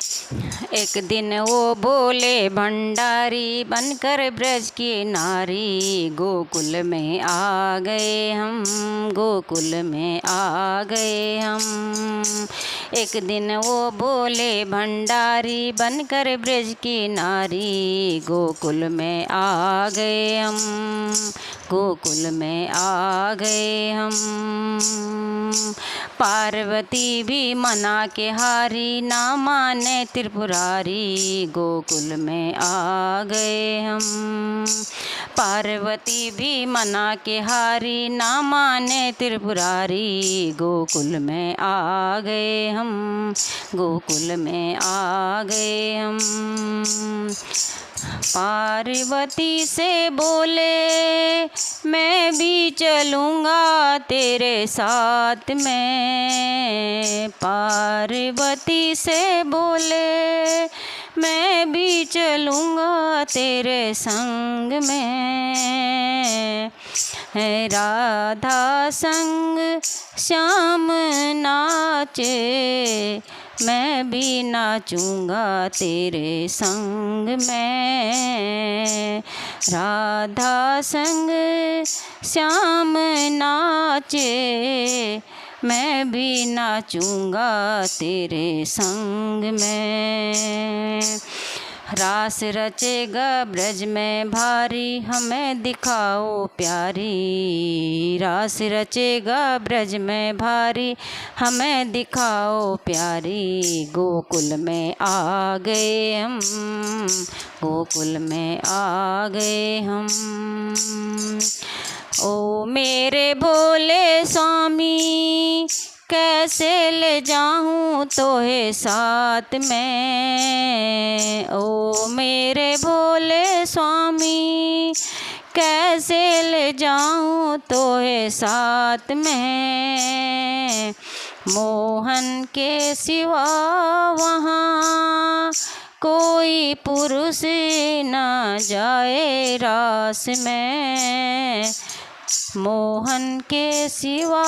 एक दिन वो बोले भंडारी बनकर ब्रज की नारी, गोकुल में आ गए हम, गोकुल में आ गए हम। एक दिन वो बोले भंडारी बनकर ब्रज की नारी, गोकुल में आ गए हम, गोकुल में आ गए हम। पार्वती भी मना के हारी, ना माने त्रिपुरारी, गोकुल में आ गए हम। पार्वती भी मना के हारी, ना माने त्रिपुरारी, गोकुल में आ गए हम, गोकुल में आ गए हम। पार्वती से बोले मैं भी चलूँगा तेरे साथ में। पार्वती से बोले मैं भी चलूँगा तेरे संग में। राधा संग श्याम नाचे, मैं भी नाचूँगा तेरे संग में। राधा संग श्याम नाचे, मैं भी नाचूँगा तेरे संग में। रास रचेगा ब्रज में भारी, हमें दिखाओ प्यारी। रास रचेगा ब्रज में भारी, हमें दिखाओ प्यारी, गोकुल में आ गए हम, गोकुल में आ गए हम। ओ मेरे भोले स्वामी, कैसे ले जाऊँ तोहे साथ में। ओ मेरे भोले स्वामी, कैसे ले जाऊँ तोहे साथ में। मोहन के सिवा वहाँ कोई पुरुष न जाए रास में। मोहन के सिवा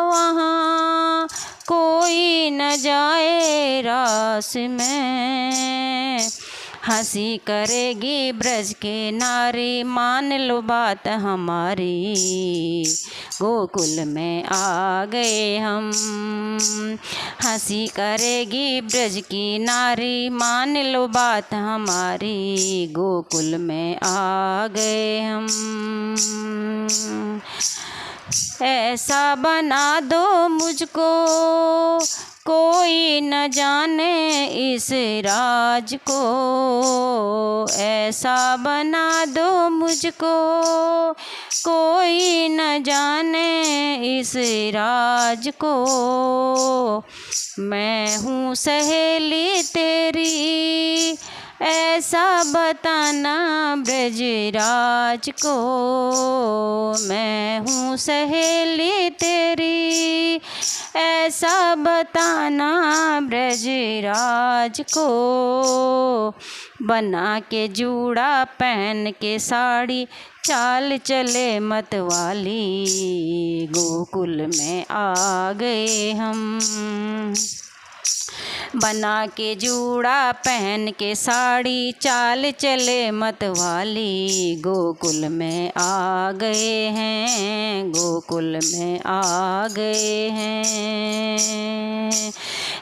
वहाँ कोई न जाए रास में। हंसी करेगी ब्रज के नारी, मान लो बात हमारी, गोकुल में आ गए हम। हंसी करेगी ब्रज की नारी, मान लो बात हमारी, गोकुल में आ गए हम। ऐसा बना दो मुझको कोई न जाने इस राज को। ऐसा बना दो मुझको कोई न जाने इस राज को। मैं हूँ सहेली तेरी, ऐसा बताना ब्रजराज को। मैं हूँ सहेली तेरी, ऐसा बताना ब्रजराज को। बना के जूड़ा पहन के साड़ी, चाल चले मतवाली, गोकुल में आ गए हम। बना के जूड़ा पहन के साड़ी, चाल चले मतवाली, गोकुल में आ गए हैं, गोकुल में आ गए हैं।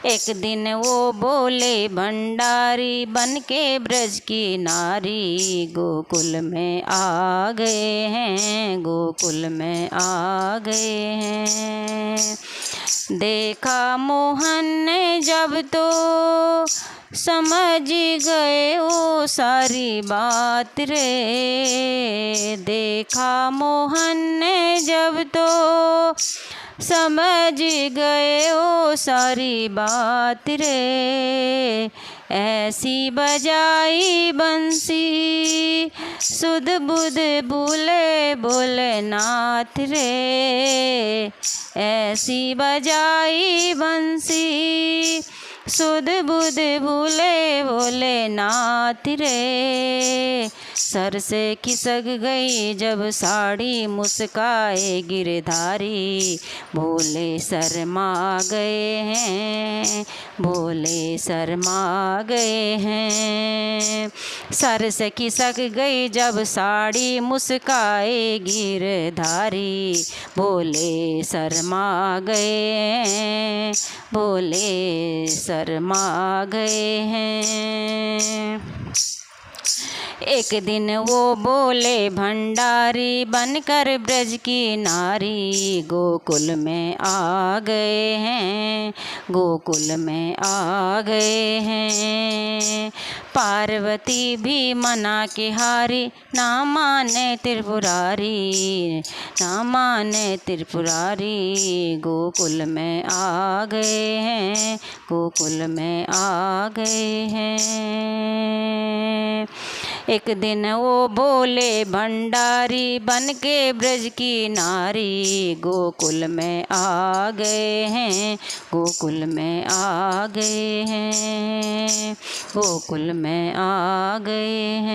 एक दिन वो बोले भंडारी बन के ब्रज की नारी, गोकुल में आ गए हैं, गोकुल में आ गए हैं। देखा मोहन ने जब तो समझ गए वो सारी बात रे। देखा मोहन ने जब तो समझ गए वो सारी बात रे। ऐसी बजाई बंसी सुध बुध बोले भोलेनाथ रे। ऐसी बजाई बंसी सुध बुध बोले भोलेनाथ रे। सर से खिसक गई जब साड़ी मुस्काए गिरधारी, भोले शर्मा गए हैं, भोले शर्मा गए हैं। सर से खिसक गई जब साड़ी मुस्काए गिरधारी, भोले शर्मा गए हैं, भोले शर्मा गए हैं। एक दिन वो बोले भंडारी बनकर ब्रज की नारी, गोकुल में आ गए हैं, गोकुल में आ गए हैं। पार्वती भी मना के हारी, ना माने त्रिपुरारी, ना माने त्रिपुरारी, गोकुल में आ गए हैं, गोकुल में आ गए हैं। एक दिन वो बोले भंडारी बनके ब्रज की नारी, गोकुल में आ गए हैं, गोकुल में आ गए हैं, गोकुल में आ गए हैं।